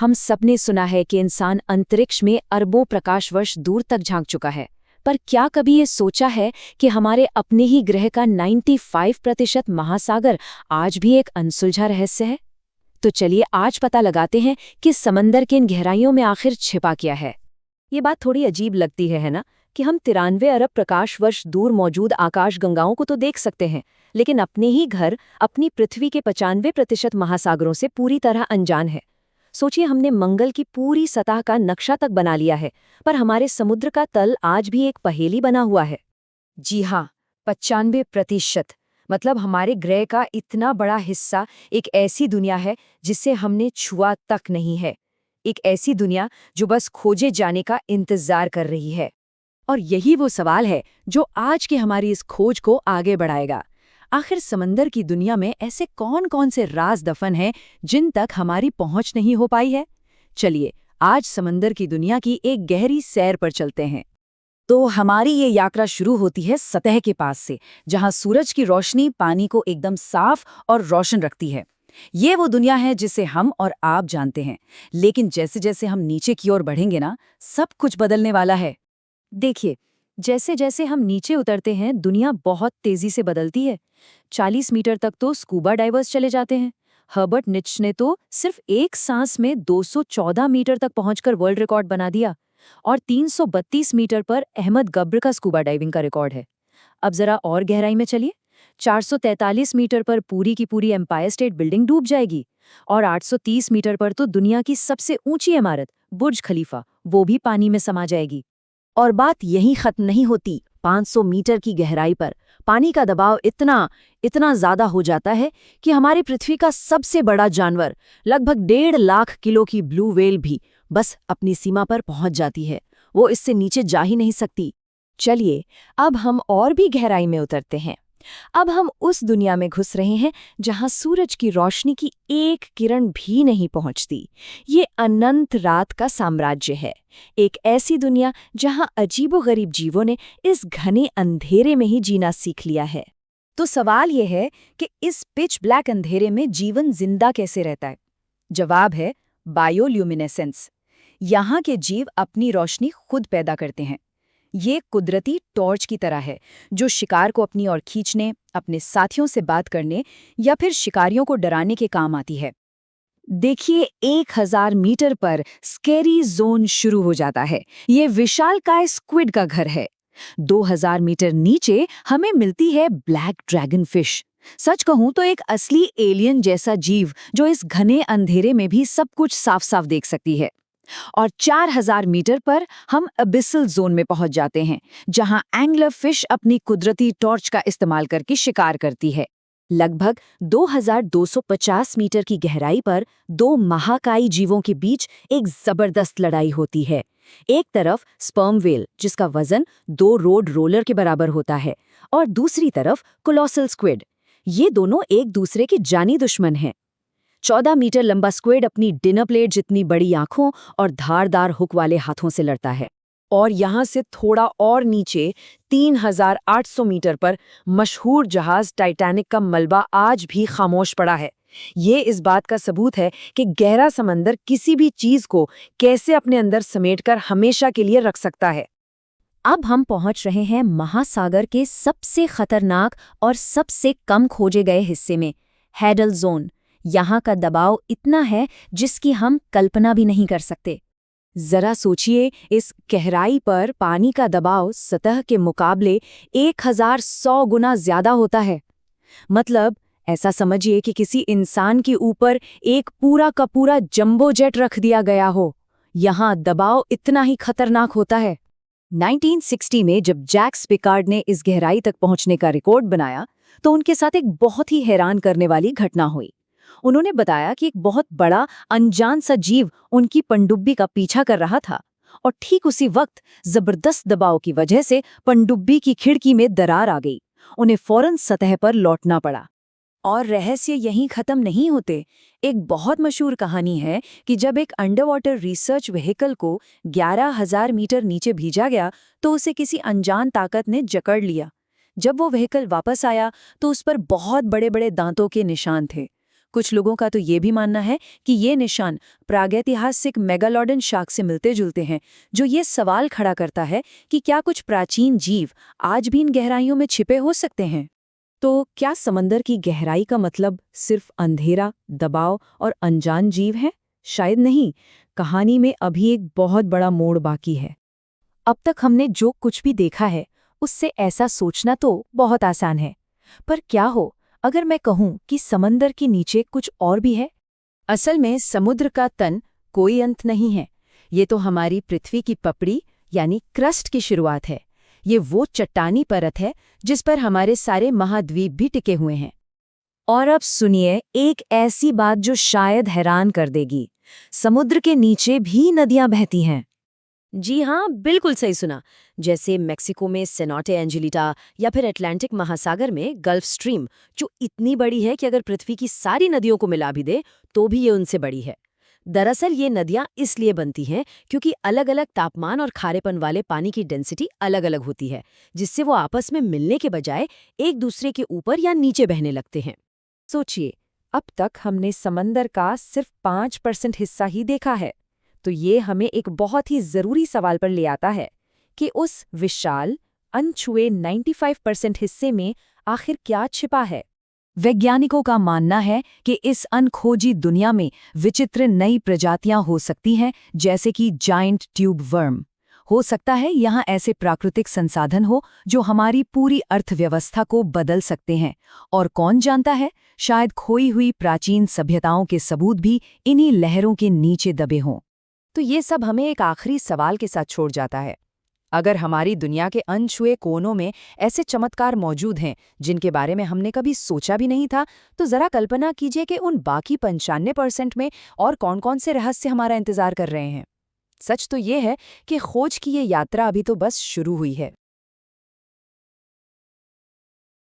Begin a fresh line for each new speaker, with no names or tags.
हम सबने सुना है कि इंसान अंतरिक्ष में अरबों प्रकाश वर्ष दूर तक झांक चुका है, पर क्या कभी ये सोचा है कि हमारे अपने ही ग्रह का 95% महासागर आज भी एक अनसुलझा रहस्य है? तो चलिए आज पता लगाते हैं कि समंदर के इन गहराइयों में आखिर छिपा क्या है। ये बात थोड़ी अजीब लगती है ना, कि हम 93 अरब प्रकाश वर्ष दूर मौजूद आकाशगंगाओं को तो देख सकते हैं, लेकिन अपने ही घर, अपनी पृथ्वी के 95% महासागरों से पूरी तरह अनजान है। सोचिए, हमने मंगल की पूरी सतह का नक्शा तक बना लिया है, पर हमारे समुद्र का तल आज भी एक पहेली बना हुआ है।
जी हाँ, 95%। मतलब हमारे ग्रह का इतना बड़ा हिस्सा एक ऐसी दुनिया है जिसे हमने छुआ तक नहीं है। एक ऐसी दुनिया जो बस खोजे जाने का इंतजार कर रही है।
और यही वो सवाल है जो आज की हमारी इस खोज को आगे बढ़ाएगा। आखिर समंदर की दुनिया में ऐसे कौन-कौन से राज दफन हैं जिन तक हमारी पहुंच नहीं हो पाई है? चलिए, आज समंदर की दुनिया की एक गहरी सैर पर चलते हैं।
तो हमारी ये यात्रा शुरू होती है सतह के पास से, जहां सूरज की रोशनी पानी को एकदम साफ और रोशन रखती है। ये वो दुनिया है जिसे हम और आप जानते हैं, लेकिन जैसे जैसे हम नीचे की ओर बढ़ेंगे ना, सब कुछ बदलने वाला है।
देखिए, जैसे जैसे हम नीचे उतरते हैं, दुनिया बहुत तेजी से बदलती है। 40 मीटर तक तो स्कूबा डाइवर्स चले जाते हैं। हर्बर्ट निच ने तो सिर्फ एक सांस में 214 मीटर तक पहुंचकर वर्ल्ड रिकॉर्ड बना दिया, और 332 मीटर पर अहमद गब्र का स्कूबा डाइविंग का रिकॉर्ड है। अब जरा और गहराई में चलिए। 443 मीटर पर पूरी की पूरी एम्पायर स्टेट बिल्डिंग डूब जाएगी, और 830 मीटर पर तो दुनिया की सबसे ऊंची इमारत बुर्ज खलीफा, वो भी पानी में समा जाएगी।
और बात यहीं खत्म नहीं होती। 500 मीटर की गहराई पर पानी का दबाव इतना ज्यादा हो जाता है कि हमारी पृथ्वी का सबसे बड़ा जानवर, लगभग 1.5 लाख किलो की ब्लू व्हेल भी बस अपनी सीमा पर पहुंच जाती है। वो इससे नीचे जा ही नहीं सकती।
चलिए, अब हम और भी गहराई में उतरते हैं। अब हम उस दुनिया में घुस रहे हैं जहां सूरज की रोशनी की एक किरण भी नहीं पहुंचती। ये अनंत रात का साम्राज्य है, एक ऐसी दुनिया जहां अजीबोगरीब जीवों ने इस घने अंधेरे में ही जीना सीख लिया है। तो सवाल ये है कि इस पिच ब्लैक अंधेरे में जीवन जिंदा कैसे रहता है? जवाब है बायोल्यूमिनेसेंस। यहाँ के जीव अपनी रोशनी खुद पैदा करते हैं। ये कुदरती टॉर्च की तरह है, जो शिकार को अपनी ओर खींचने, अपने साथियों से बात करने या फिर शिकारियों को डराने के काम आती है। देखिए, 1000 मीटर पर स्कैरी जोन शुरू हो जाता है। ये विशालकाय स्क्विड का घर है। 2000 मीटर नीचे हमें मिलती है ब्लैक ड्रैगन फिश। सच कहूं तो एक असली एलियन जैसा जीव, जो इस घने अंधेरे में भी सब कुछ साफ साफ देख सकती है। और 4000 मीटर पर हम अबिसल जोन में पहुंच जाते हैं, जहां एंगलर फिश अपनी कुदरती टॉर्च का इस्तेमाल करके शिकार करती है। लगभग 2250 मीटर की गहराई पर दो महाकाय जीवों के बीच एक जबरदस्त लड़ाई होती है। एक तरफ स्पर्म व्हेल, जिसका वजन 2 रोड रोलर के बराबर होता है, और दूसरी तरफ कोलोसल स्क्विड। ये दोनों एक दूसरे के जानी दुश्मन हैं। 14 मीटर लंबा स्क्विड अपनी डिनर प्लेट जितनी बड़ी आंखों और धारदार हुक वाले हाथों से लड़ता है। और यहाँ से थोड़ा और नीचे 3800 मीटर पर मशहूर जहाज टाइटैनिक का मलबा आज भी खामोश पड़ा है। ये इस बात का सबूत है कि गहरा समंदर किसी भी चीज को कैसे अपने अंदर समेटकर हमेशा के लिए रख सकता है। अब हम पहुंच रहे हैं महासागर के सबसे खतरनाक और सबसे कम खोजे गए हिस्से में, हैडल जोन। यहाँ का दबाव इतना है जिसकी हम कल्पना भी नहीं कर सकते। जरा सोचिए, इस गहराई पर पानी का दबाव सतह के मुकाबले 1100 गुना ज्यादा होता है। मतलब ऐसा समझिए कि किसी इंसान के ऊपर एक पूरा का पूरा जंबो जेट रख दिया गया हो। यहाँ दबाव इतना ही खतरनाक होता है। 1960 में जब जैक्स पिकार्ड ने इस गहराई तक पहुंचने का रिकॉर्ड बनाया, तो उनके साथ एक बहुत ही हैरान करने वाली घटना हुई। उन्होंने बताया कि एक बहुत बड़ा अनजान सा जीव उनकी पनडुब्बी का पीछा कर रहा था, और ठीक उसी वक्त जबरदस्त दबाव की वजह से पनडुब्बी की खिड़की में दरार आ गई। उन्हें फौरन सतह पर लौटना पड़ा। और रहस्य यहीं खत्म नहीं होते। एक बहुत मशहूर कहानी है कि जब एक अंडर वाटर रिसर्च व्हीकल को 11,000 मीटर नीचे भेजा गया, तो उसे किसी अनजान ताकत ने जकड़ लिया। जब वो व्हीकल वापस आया तो उस पर बहुत बड़े बड़े दांतों के निशान थे।
कुछ लोगों का तो ये भी मानना है कि ये निशान प्रागैतिहासिक मेगालोडन शार्क से मिलते जुलते हैं, जो ये सवाल खड़ा करता है कि क्या कुछ प्राचीन जीव आज भी इन गहराइयों में छिपे हो सकते हैं।
तो क्या समंदर की गहराई का मतलब सिर्फ अंधेरा, दबाव और अनजान जीव है? शायद नहीं। कहानी में अभी एक बहुत बड़ा मोड़ बाकी है। अब तक हमने जो कुछ भी देखा है उससे ऐसा सोचना तो बहुत आसान है, पर क्या हो अगर मैं कहूं कि समंदर के नीचे कुछ और भी है? असल में समुद्र का तन कोई अंत नहीं है। ये तो हमारी पृथ्वी की पपड़ी यानी क्रस्ट की शुरुआत है। ये वो चट्टानी परत है जिस पर हमारे सारे महाद्वीप भी टिके हुए हैं।
और अब सुनिए एक ऐसी बात जो शायद हैरान कर देगी। समुद्र के नीचे भी नदियां बहती हैं।
जी हाँ, बिल्कुल सही सुना। जैसे मेक्सिको में सेनोटे एंजेलिटा या फिर अटलांटिक महासागर में गल्फ स्ट्रीम, जो इतनी बड़ी है कि अगर पृथ्वी की सारी नदियों को मिला भी दे तो भी ये उनसे बड़ी है। दरअसल ये नदियां इसलिए बनती हैं क्योंकि अलग अलग तापमान और खारेपन वाले पानी की डेंसिटी अलग अलग होती है, जिससे वो आपस में मिलने के बजाय एक दूसरे के ऊपर या नीचे बहने लगते हैं।
सोचिए, अब तक हमने समंदर का सिर्फ 5% हिस्सा ही देखा है। तो ये हमें एक बहुत ही जरूरी सवाल पर ले आता है कि उस विशाल, अनछुए 95% हिस्से में आखिर क्या छिपा है।
वैज्ञानिकों का मानना है कि इस अनखोजी दुनिया में विचित्र नई प्रजातियां हो सकती हैं, जैसे कि जायंट ट्यूब वर्म। हो सकता है यहाँ ऐसे प्राकृतिक संसाधन हो जो हमारी पूरी अर्थव्यवस्था को बदल सकते हैं। और कौन जानता है, शायद खोई हुई प्राचीन सभ्यताओं के सबूत भी इन्हीं लहरों के नीचे दबे हों।
तो ये सब हमें एक आखिरी सवाल के साथ छोड़ जाता है। अगर हमारी दुनिया के अनछुए कोनों में ऐसे चमत्कार मौजूद हैं जिनके बारे में हमने कभी सोचा भी नहीं था, तो जरा कल्पना कीजिए कि उन बाकी 95% में और कौन-कौन से रहस्य हमारा इंतजार कर रहे हैं। सच तो ये है कि खोज की ये यात्रा अभी तो बस शुरू हुई है।